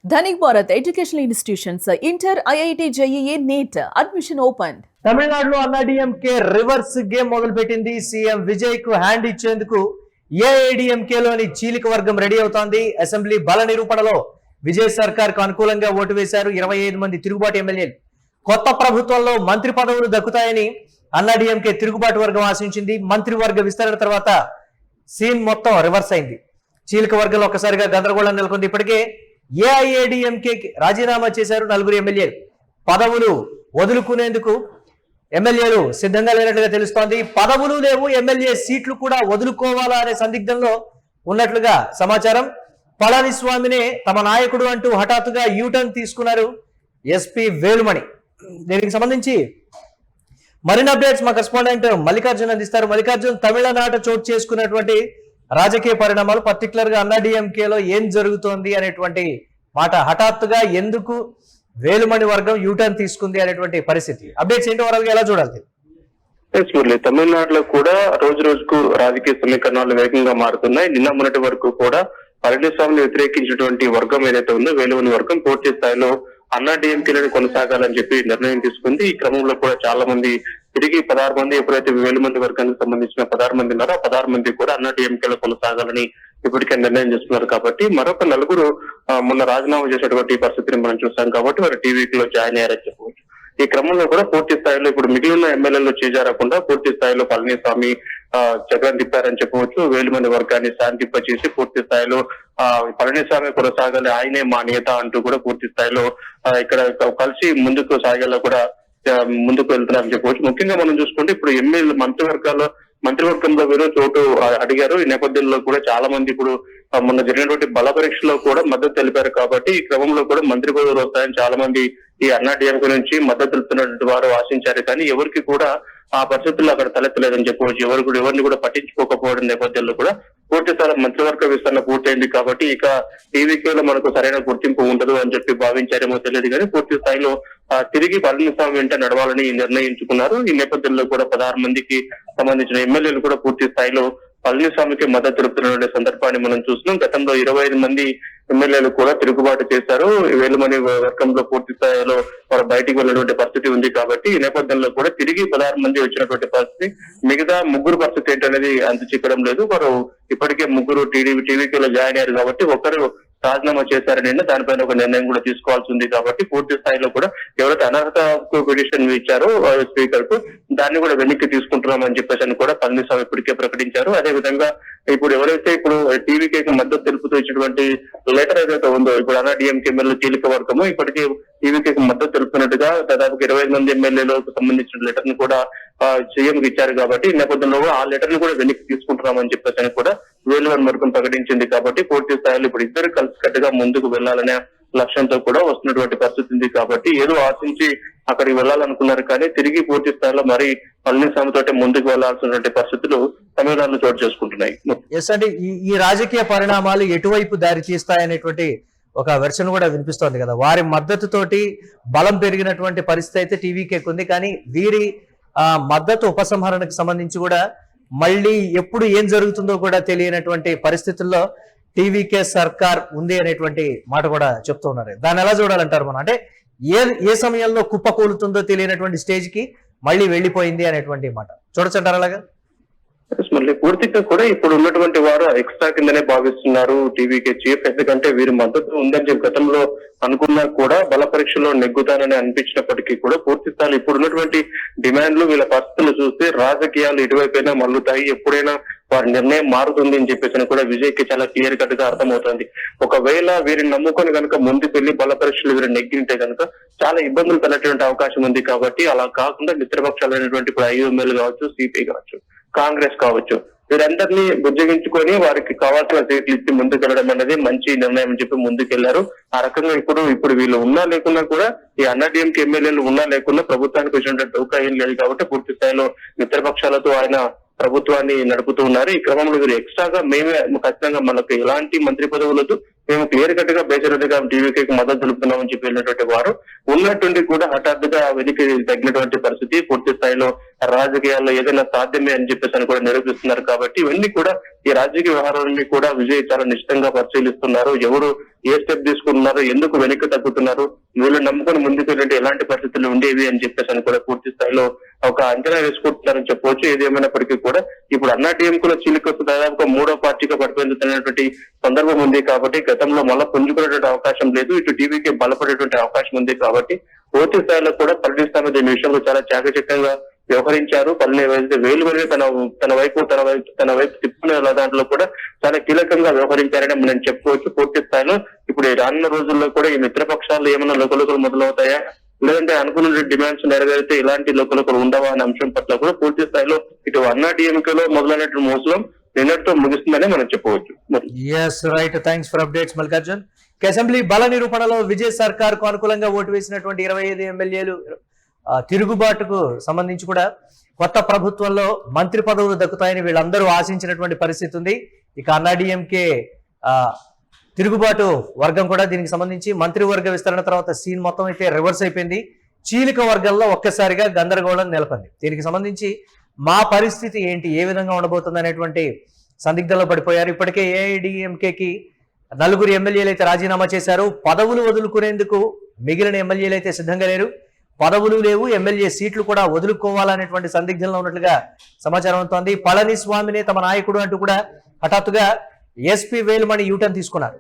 Dhanik Bharat Educational Institutions, Inter, IIT, JEE, NEET, admission opened. తమిళనాడులో AIADMK reverse game మొదలుపెట్టింది. CM Vijay కు hand ఇచ్చేందుకు ఏఐడిఎంకేలోని చీలిక వర్గం రెడీ అవుతోంది. అసెంబ్లీ బల నిరూపణలో విజయ్ సర్కార్ కు అనుకూలంగా ఓటు వేశారు 25 మంది తిరుగుబాటు ఎమ్మెల్యేలు. కొత్త ప్రభుత్వంలో మంత్రి పదవులు దక్కుతాయని అన్నాడీఎంకే తిరుగుబాటు వర్గం ఆశించింది. మంత్రివర్గ విస్తరణ తర్వాత సీన్ మొత్తం రివర్స్ అయింది. చీలిక వర్గంలో ఒక్కసారిగా గందరగోళం నెలకొంది. ఇప్పటికే ఏఐఏడిఎంకే రాజీనామా చేశారు 4 ఎమ్మెల్యేలు. పదవులు వదులుకునేందుకు ఎమ్మెల్యేలు సిద్ధంగా లేనట్లుగా తెలుస్తోంది. పదవులు లేవు, ఎమ్మెల్యే సీట్లు కూడా వదులుకోవాలా అనే సందిగ్ధంలో ఉన్నట్లుగా సమాచారం. పళనిస్వామినే తమ నాయకుడు అంటూ హఠాత్తుగా యూటర్న్ తీసుకున్నారు ఎస్పీ వేలుమణి. దీనికి సంబంధించి మరిన్ని అప్డేట్స్ మా కరెస్పాండెంట్ మల్లికార్జున్ అందిస్తారు. మల్లికార్జున్, తమిళనాట చోటు చేసుకున్నటువంటి రాజకీయ పరిణామాలు, పర్టికులర్ గా అన్నాడీఎంకేలో ఏం జరుగుతోంది అనేటువంటి మాట, హఠాత్తుగా ఎందుకు వేలుమణి వర్గం యూటర్న్ తీసుకుంది అనేటువంటి పరిస్థితి, అప్డేట్స్ ఏంటో వరకు ఎలా చూడాలి? మురళి, తమిళనాడులో కూడా రోజు రోజుకు రాజకీయ సమీకరణాలు వేగంగా మారుతున్నాయి. నిన్న మొన్నటి వరకు కూడా పళనిస్వామిని వ్యతిరేకించినటువంటి వర్గం ఏదైతే ఉందో వేలుమణి వర్గం పూర్తి స్థాయిలో అన్నాడీఎంకేలను కొనసాగాలని చెప్పి నిర్ణయం తీసుకుంది. ఈ క్రమంలో కూడా చాలా మంది తిరిగి 16 మంది ఎప్పుడైతే వేలుమణి వర్గానికి సంబంధించిన 16 మంది ఉన్నారో ఆ 16 మంది కూడా అన్నాడీఎంకేలో కొనసాగాలని ఇప్పటికే నిర్ణయం చేస్తున్నారు. కాబట్టి మరొక 4 మొన్న రాజీనామా చేసేటువంటి పరిస్థితిని మనం చూస్తాం. కాబట్టి వారు టీవీలో జాయిన్ అయ్యారని చెప్పవచ్చు. ఈ క్రమంలో కూడా పూర్తి స్థాయిలో ఇప్పుడు మిగిలిన ఎమ్మెల్యేలు చేజారకుండా పూర్తి స్థాయిలో పళనిస్వామి చక్రం తిప్పారని చెప్పవచ్చు. వేలుమణి వర్గాన్ని శాంతింప చేసి పూర్తి స్థాయిలో పళనిస్వామి కొనసాగాలి, ఆయనే మా నేత అంటూ కూడా పూర్తి స్థాయిలో ఇక్కడ కలిసి ముందుకు సాగేలా కూడా ముందుకు వెళ్తున్నారని చెప్పవచ్చు. ముఖ్యంగా మనం చూసుకుంటే ఇప్పుడు ఎమ్మెల్యే మంత్రివర్గంలో వీరు చోటు అడిగారు. ఈ నేపథ్యంలో కూడా చాలా మంది ఇప్పుడు మొన్న జరిగినటువంటి బల పరీక్షలో కూడా మద్దతు తెలిపారు. కాబట్టి ఈ క్రమంలో కూడా మంత్రి పదవులు వస్తాయని చాలా మంది ఈ అన్నాడీఎంకే నుంచి మద్దతు తెలుపుతున్నటువంటి వారు ఆశించారు. కానీ ఎవరికి కూడా ఆ పరిస్థితుల్లో అక్కడ తలెత్తలేదని చెప్పవచ్చు. ఎవరిని కూడా పట్టించుకోకపోవడం నేపథ్యంలో కూడా పూర్తి స్థాయి మంత్రివర్గ విస్తరణ పూర్తయింది. కాబట్టి ఇక టీవీకేలో మనకు సరైన గుర్తింపు ఉండదు అని చెప్పి భావించారేమో తెలియదు. కానీ పూర్తి స్థాయిలో తిరిగి పళనిస్వామి వెంట నడవాలని నిర్ణయించుకున్నారు. ఈ నేపథ్యంలో కూడా 16 మందికి సంబంధించిన ఎమ్మెల్యేలు కూడా పూర్తి స్థాయిలో పళనిస్వామికి మద్దతు తెలుపుతున్న సందర్భాన్ని మనం చూస్తున్నాం. గతంలో 25 మంది ఎమ్మెల్యేలు కూడా తిరుగుబాటు చేశారు. వేలుమణి వర్గంలో పూర్తి స్థాయిలో వారు బయటికి వెళ్ళినటువంటి పరిస్థితి ఉంది. కాబట్టి ఈ నేపథ్యంలో కూడా తిరిగి 16 మంది వచ్చినటువంటి పరిస్థితి. మిగతా 3 పరిస్థితి ఏంటనేది అంత చిక్కడం లేదు. వారు ఇప్పటికే 3 టీవీకేలో జాయిన్ అయ్యారు. కాబట్టి ఒకరు రాజీనామా చేశారని దానిపైన ఒక నిర్ణయం కూడా తీసుకోవాల్సి ఉంది. కాబట్టి పూర్తి స్థాయిలో కూడా ఎవరైతే అనర్హతకు పిటిషన్ ఇచ్చారో స్పీకర్ కు దాన్ని కూడా వెనక్కి తీసుకుంటున్నామని చెప్పేసి అని కూడా పళనిస్వామి ఇప్పటికే ప్రకటించారు. అదే విధంగా ఇప్పుడు ఎవరైతే ఇప్పుడు టీవీకేకి మద్దతు తెలుపుతూ ఇచ్చినటువంటి లెటర్ ఏదైతే ఉందో, ఇప్పుడు అన్నాడీఎంకే ఎమ్మెల్యే చీలిక వర్గము ఇప్పటికే టీవీకేకి మద్దతు తెలుపుతున్నట్టుగా దాదాపు 25 మంది ఎమ్మెల్యేలకు సంబంధించిన లెటర్ ను కూడా సీఎం కి ఇచ్చారు. కాబట్టి ఈ నేపథ్యంలో ఆ లెటర్ ను కూడా వెనక్కి తీసుకుంటున్నామని చెప్పేసి అని కూడా వేలుమణి వర్గం ప్రకటించింది. కాబట్టి పూర్తి స్థాయిలో ఇప్పుడు ఇద్దరు కలిసికట్టుగా ముందుకు వెళ్లాలనే లక్ష్యంతో కూడా వస్తున్నటువంటి పరిస్థితి ఉంది. కాబట్టి ఏదో ఆశించి అక్కడికి వెళ్లాలనుకున్నారు, కానీ తిరిగి పూర్తి స్థాయిలో మరి పళనిస్వామితో ముందుకు వెళ్లాల్సినటువంటి పరిస్థితులు తమిళనాడులో చోటు చేసుకుంటున్నాయి. అంటే ఈ రాజకీయ పరిణామాలు ఎటువైపు దారి తీస్తాయనేటువంటి ఒక వెర్షన్ కూడా వినిపిస్తోంది కదా. వారి మద్దతుతోటి బలం పెరిగినటువంటి పరిస్థితి అయితే టీవీకేకి ఉంది. కానీ వీరి మద్దతు ఉపసంహరణకు సంబంధించి కూడా మళ్ళీ ఎప్పుడు ఏం జరుగుతుందో కూడా తెలియనటువంటి పరిస్థితుల్లో టీవీకే సర్కార్ ఉంది అనేటువంటి మాట కూడా చెప్తూ ఉన్నారు. దాన్ని ఎలా చూడాలంటారు మనం? అంటే ఏ సమయంలో కుప్పకూలుతుందో తెలియనటువంటి స్టేజ్ కి మళ్ళీ వెళ్ళిపోయింది అనేటువంటి మాట చూడొచ్చంటారు అలాగా? మళ్ళీ పూర్తిగా కూడా ఇప్పుడు ఉన్నటువంటి వారు ఎక్స్ట్రా కిందనే భావిస్తున్నారు టీవీకే చీఫ్. ఎందుకంటే వీరి మద్దతు ఉందని చెప్పి గతంలో అనుకున్నా కూడా బల పరీక్షలో నెగ్గుతానని అనిపించినప్పటికీ కూడా పూర్తి స్థాయిలో ఇప్పుడు ఉన్నటువంటి డిమాండ్లు వీళ్ళ పరిస్థితులు చూస్తే రాజకీయాలు ఇటువైపైనా మల్లుతాయి, ఎప్పుడైనా వారి నిర్ణయం మారుతుంది అని చెప్పేసి కూడా విజయ్ కి చాలా క్లియర్ కట్ గా అర్థమవుతుంది. ఒకవేళ వీరిని నమ్ముకొని కనుక ముందుకు వెళ్లి బల పరీక్షలు వీరిని నెగ్గింటే కనుక చాలా ఇబ్బందులు తలెట్టేటువంటి అవకాశం ఉంది. కాబట్టి అలా కాకుండా మిత్రపక్షాలైనటువంటి ఇప్పుడు ఐఎంఎల్ కావచ్చు, సిపి కావచ్చు, కాంగ్రెస్ కావచ్చు, వీరందరినీ బుజ్జగించుకొని వారికి కావాల్సిన సీట్లు ఇచ్చి ముందుకు వెళ్ళడం అనేది మంచి నిర్ణయం అని చెప్పి ముందుకెళ్లారు. ఆ రకంగా ఇప్పుడు వీళ్ళు ఉన్నా లేకున్నా కూడా ఈ అన్నాడీఎంకే ఎమ్మెల్యేలు ఉన్నా లేకున్నా ప్రభుత్వానికి వచ్చినటువంటి డౌకా ఏం లేదు. కాబట్టి పూర్తి స్థాయిలో మిత్రపక్షాలతో ఆయన ప్రభుత్వాన్ని నడుపుతూ ఉన్నారు. ఈ క్రమంలో వీరు ఎక్స్ట్రాగా మేమే ఖచ్చితంగా మనకు ఎలాంటి మంత్రి పదవులతో మేము క్లియర్ కట్ గా బేసరదిగా టీవీకి మద్దతు తెలుపుతున్నామని చెప్పి వెళ్ళినటువంటి వారు ఉన్నటువంటి కూడా హఠాత్తుగా వెనక్కి తగ్గినటువంటి పరిస్థితి, పూర్తి స్థాయిలో రాజకీయాల్లో ఏదైనా సాధ్యమే అని చెప్పేసి అని కూడా నిరూపిస్తున్నారు. కాబట్టి ఇవన్నీ కూడా ఈ రాజకీయ వ్యవహారాలన్నీ కూడా విజయ్ చాలా నిశ్చితంగా పరిశీలిస్తున్నారు. ఎవరు ఏ స్టెప్ తీసుకుంటున్నారు, ఎందుకు వెనక్కి తగ్గుతున్నారు, వీళ్ళు నమ్ముకొని ముందుకు వెళ్ళంటే ఎలాంటి పరిస్థితులు ఉండేవి అని చెప్పేసి అని కూడా పూర్తి స్థాయిలో ఒక అంచనా వేసుకుంటున్నారని చెప్పవచ్చు. ఏదేమైనప్పటికీ కూడా ఇప్పుడు అన్నా టీఎంకుల చీలికొస్తూ దాదాపుగా మూడో పార్టీగా పడిపోయినటువంటి సందర్భం ఉంది. కాబట్టి గతంలో మళ్ళా పుంజుకునేటువంటి అవకాశం లేదు, ఇటు టీవీకి బలపడేటువంటి అవకాశం ఉంది. కాబట్టి పూర్తి స్థాయిలో కూడా పళనిస్వామి దీని విషయంలో చాలా చాకచక్యంగా వ్యవహరించారు. పల్లె వేలు వరకు తన వైపు తిప్పుకునే దాంట్లో కూడా చాలా కీలకంగా వ్యవహరించారని మనం చెప్పుకోవచ్చు. పూర్తి స్థాయిలో ఇప్పుడు రానున్న రోజుల్లో కూడా ఈ మిత్రపక్షాలు ఏమైనా లోకలోకలు మొదలవుతాయా, లేదంటే అనుకున్న డిమాండ్స్ నెరవేరితే ఇలాంటి లోకలోకలు ఉండవా అనే అంశం పట్ల కూడా పూర్తి స్థాయిలో ఇటు అన్నా డిఎంకేలో మొదలైనటువంటి మోసలం నిన్నటితో ముగిస్తుందని మనం చెప్పవచ్చు. Right, thanks for updates Mallikarjun. Assembly బల నిరూపణలో విజయ్ సర్కార్ కు అనుకూలంగా ఓటు వేసినటువంటి 25 ఎమ్మెల్యేలు తిరుగుబాటుకు సంబంధించి కూడా కొత్త ప్రభుత్వంలో మంత్రి పదవులు దక్కుతాయని వీళ్ళందరూ ఆశించినటువంటి పరిస్థితి ఉంది. ఇక అన్నా డిఎంకే తిరుగుబాటు వర్గం కూడా దీనికి సంబంధించి మంత్రివర్గ విస్తరణ తర్వాత సీన్ మొత్తం అయితే రివర్స్ అయిపోయింది. చీలిక వర్గంలో ఒక్కసారిగా గందరగోళం నెలకొంది. దీనికి సంబంధించి మా పరిస్థితి ఏంటి, ఏ విధంగా ఉండబోతుంది అనేటువంటి సందిగ్ధంలో పడిపోయారు. ఇప్పటికే ఏఐడిఎంకేకి 4 ఎమ్మెల్యేలు అయితే రాజీనామా చేశారు. పదవులు వదులుకునేందుకు మిగిలిన ఎమ్మెల్యేలు అయితే సిద్ధంగా లేరు. పదవులు లేవు, ఎమ్మెల్యే సీట్లు కూడా వదులుకోవాలనేటువంటి సందిగ్ధంలో ఉన్నట్లుగా సమాచారం అవుతోంది. పళనిస్వామినే తమ నాయకుడు అంటూ కూడా హఠాత్తుగా ఎస్పీ వేలుమణి యూటర్న్ తీసుకున్నారు.